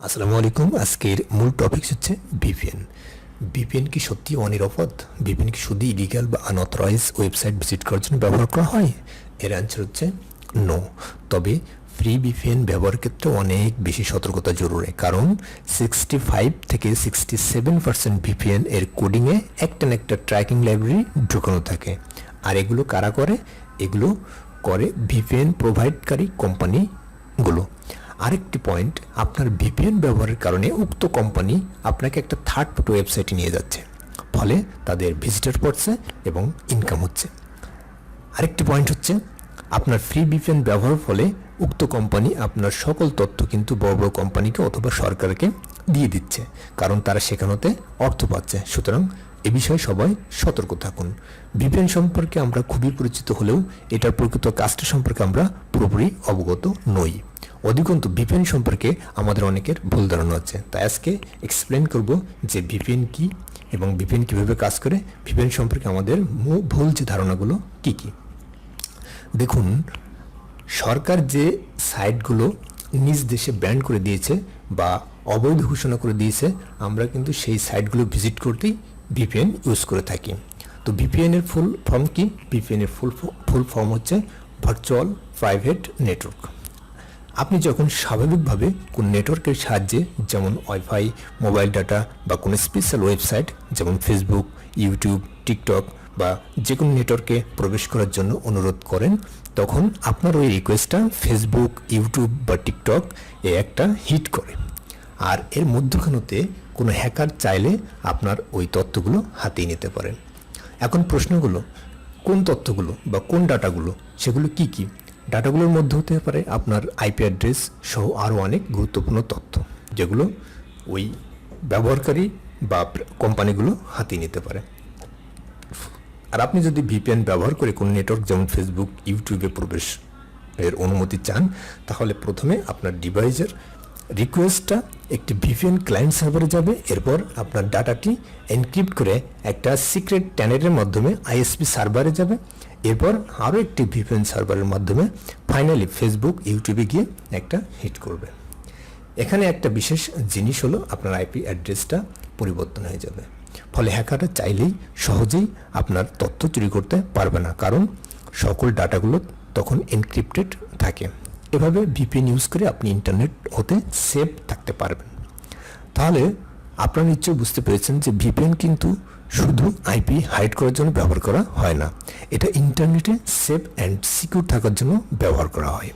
আসসালামু আলাইকুম। আজকের মূল টপিক হচ্ছে ভিপিএন। ভিপিএন কি সত্যি অনিরাপদ? ভিপিএন কি শুধু ইলিগাল বা আনঅথরাইজ ওয়েবসাইট ভিজিট করার জন্য ব্যবহার করা হয়? এর অ্যান্সার হচ্ছে নো। তবে ফ্রি ভিপিএন ব্যবহারের ক্ষেত্রে অনেক বেশি সতর্কতা জরুরি, কারণ 65 থেকে 67% ভিপিএন এর কোডিংয়ে একটা না একটা ট্র্যাকিং লাইব্রেরি ঢুকানো থাকে। আর এগুলো কারা করে? এগুলো করে ভিপিএন প্রোভাইডকারী কোম্পানিগুলো। আরেকটি পয়েন্ট, আপনার ভিপিএন ব্যবহারের কারণে উক্ত কোম্পানি আপনাকে একটা থার্ড পার্টি ওয়েবসাইটে নিয়ে যাচ্ছে, ফলে তাদের ভিজিটর পড়ছে এবং ইনকাম হচ্ছে। আরেকটি পয়েন্ট হচ্ছে, আপনার ফ্রি ভিপিএন ব্যবহারের ফলে উক্ত কোম্পানি আপনার সকল তথ্য কিন্তু বড় বড় কোম্পানিকে অথবা সরকারকে দিয়ে দিচ্ছে, কারণ তারা সেখানেতে অর্থ পাচ্ছে। সুতরাং এ বিষয়ে সবাই সতর্ক থাকুন। ভিপিএন সম্পর্কে আমরা খুবই পরিচিত হলেও এটার প্রকৃত কাজটা সম্পর্কে আমরা পুরোপুরি অবগত নই। অধিকন্তু ভিপিএন সম্পর্কে আমাদের অনেকের ভুল ধারণা আছে, তাই আজকে এক্সপ্লেন করব যে ভিপিএন কি এবং ভিপিএন কীভাবে কাজ করে, ভিপিএন সম্পর্কে আমাদের ভুল যে ধারণাগুলো কি কি। দেখুন, সরকার যে সাইটগুলো নিজ দেশে ব্যান করে দিয়েছে বা অবৈধ ঘোষণা করে দিয়েছে, আমরা কিন্তু সেই সাইটগুলো ভিজিট করতেই ভিপিএন ইউজ করে থাকি। তো ভিপিএনের ফুল ফর্ম কি? ভিপিএনের ফুল ফর্ম হচ্ছে ভার্চুয়াল প্রাইভেট নেটওয়ার্ক। আপনি যখন স্বাভাবিকভাবে কোন নেটওয়ার্কের সাহায্যে, যেমন ওয়াইফাই, মোবাইল ডাটা বা কোনো স্পেশাল ওয়েবসাইট যেমন ফেসবুক, ইউটিউব, টিকটক বা যে কোনো নেটওয়ার্কে প্রবেশ করার জন্য অনুরোধ করেন, তখন আপনার ওই রিকোয়েস্টটা ফেসবুক, ইউটিউব বা টিকটক একটা হিট করে। আর এর মধ্যখানেতে কোনো হ্যাকার চাইলে আপনার ওই তথ্যগুলো হাতিয়ে নিতে পারেন। এখন প্রশ্নগুলো, কোন তথ্যগুলো বা কোন ডাটাগুলো, সেগুলো কি কি? ডাটাগুলোর মধ্যে হতে পারে আপনার আইপি অ্যাড্রেস সহ আরও অনেক গুরুত্বপূর্ণ তথ্য, যেগুলো ওই ব্যবহারকারী বা কোম্পানিগুলো হাতিয়ে নিতে পারে। আর আপনি যদি ভিপিএন ব্যবহার করে কোনো নেটওয়ার্ক যেমন ফেসবুক, ইউটিউবে প্রবেশ এর অনুমতি চান, তাহলে প্রথমে আপনার ডিভাইসের রিকোয়েস্টটা একটি ভিপিএন ক্লায়েন্ট সার্ভারে যাবে। এরপর আপনার ডাটাটি এনক্রিপ্ট করে একটা সিক্রেট ট্যানেলের মাধ্যমে আইএসপি সার্ভারে যাবে। এরপর আরও একটি ভিপিএন সার্ভারের মাধ্যমে ফাইনালি ফেসবুক, ইউটিউবে গিয়ে একটা হিট করবে। এখানে একটা বিশেষ জিনিস হলো, আপনার আইপি অ্যাড্রেসটা পরিবর্তন হয়ে যাবে, ফলে হ্যাকাররা চাইলেই সহজেই আপনার তথ্য চুরি করতে পারবে না, কারণ সকল ডাটাগুলো তখন এনক্রিপ্টেড থাকে। এভাবে ভিপিএন ইউজ করে আপনি ইন্টারনেট হতে সেফ থাকতে পারবেন। তাহলে আপনারা নিশ্চয়ই বুঝতে পেরেছেন যে ভিপিএন কিন্তু শুধু আইপি হাইড করার জন্য ব্যবহার করা হয় না, এটা ইন্টারনেটে সেফ অ্যান্ড সিকিউর থাকার জন্য ব্যবহার করা হয়।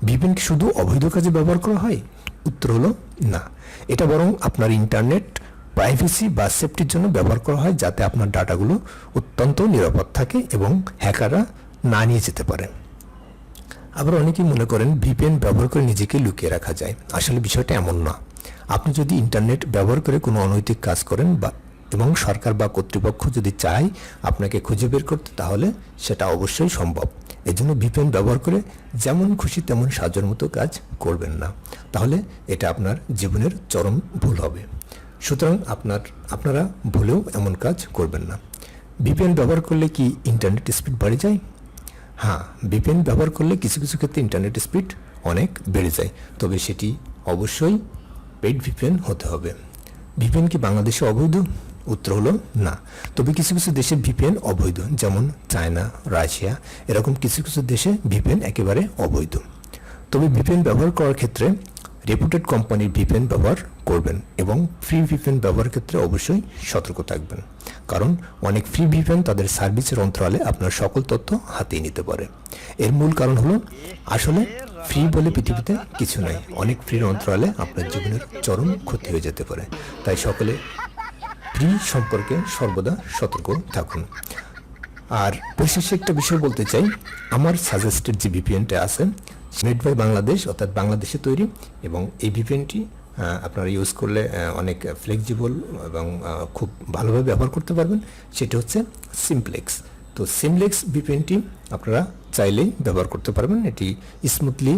ভিপিএন কি শুধু অবৈধ কাজে ব্যবহার করা হয়? উত্তর হলো না, এটা বরং আপনার ইন্টারনেট প্রাইভেসি বা সেফটির জন্য ব্যবহার করা হয়, যাতে আপনার ডাটাগুলো অত্যন্ত নিরাপদ থাকে এবং হ্যাকাররা না নিয়ে যেতে পারে। আবার অনেকেই মনে করেন ভিপিএন ব্যবহার করে নিজেকে লুকিয়ে রাখা যায়। আসলে বিষয়টা এমন না। আপনি যদি ইন্টারনেট ব্যবহার করে কোনো অনৈতিক কাজ করেন এবং সরকার বা কর্তৃপক্ষ যদি চায় আপনাকে খুঁজে বের করতে, তাহলে সেটা অবশ্যই সম্ভব। এজন্য ভিপিএন ব্যবহার করে যেমন খুশি তেমন সাজার মতো কাজ করবেন না, তাহলে এটা আপনার জীবনের চরম ভুল হবে। সুতরাং আপনারা ভুলেও এমন কাজ করবেন না। ভিপিএন ব্যবহার করলে কি ইন্টারনেট স্পিড বেড়ে যায়? হ্যাঁ, ভিপিএন ব্যবহার করলে কিছু কিছু ক্ষেত্রে ইন্টারনেট স্পিড অনেক বেড়ে যায়, তবে সেটি অবশ্যই পেইড ভিপিএন হতে হবে। ভিপিএন কি বাংলাদেশে অবৈধ? উত্তর হলো না, তবে কিছু কিছু দেশে ভিপিএন অবৈধ, যেমন চায়না, রাশিয়া, এরকম কিছু কিছু দেশে ভিপিএন একেবারে অবৈধ। তবে ভিপিএন ব্যবহার করার ক্ষেত্রে রেপুটেড কোম্পানির ভিপিএন ব্যবহার করবেন এবং ফ্রি ভিপিএন ব্যবহারের ক্ষেত্রে অবশ্যই সতর্ক থাকবেন, কারণ অনেক ফ্রি ভিপিএন তাদের সার্ভিসের অন্তরালে আপনার সকল তথ্য হাতিয়ে নিতে পারে। এর মূল কারণ হলো, আসলে ফ্রি বলে পৃথিবীতে কিছু নাই, অনেক ফ্রির অন্তরালে আপনার জীবনের চরম ক্ষতি হয়ে যেতে পারে। তাই সকলে ফ্রি সম্পর্কে সর্বদা সতর্ক থাকুন। আর পরিশেষে একটা বিষয় বলতে চাই, আমার সাজেস্টেড যে ভিপিএনটা আছে মেড বাই বাংলাদেশ, অর্থাৎ বাংলাদেশে তৈরি, এবং এই ভিপিএনটি আপনারা ইউজ করলে অনেক ফ্লেক্সিবল এবং খুব ভালোভাবে ব্যবহার করতে পারবেন। সেটা হচ্ছে সিমপ্লেক্স। তো সিমপ্লেক্স ভিপিএনটি আপনারা চাইলেই ব্যবহার করতে পারবেন, এটি স্মুথলি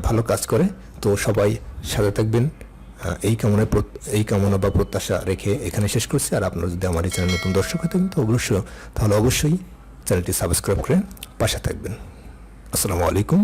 ভালো কাজ করে। তো সবাই সাথে থাকবেন, এই কামনা বা প্রত্যাশা রেখে এখানে শেষ করছি। আর আপনারা যদি আমার এই চ্যানেল নতুন দর্শক হয়ে থাকেন, তাহলে অবশ্যই চ্যানেলটি সাবস্ক্রাইব করে পাশে থাকবেন। আসসালামু আলাইকুম।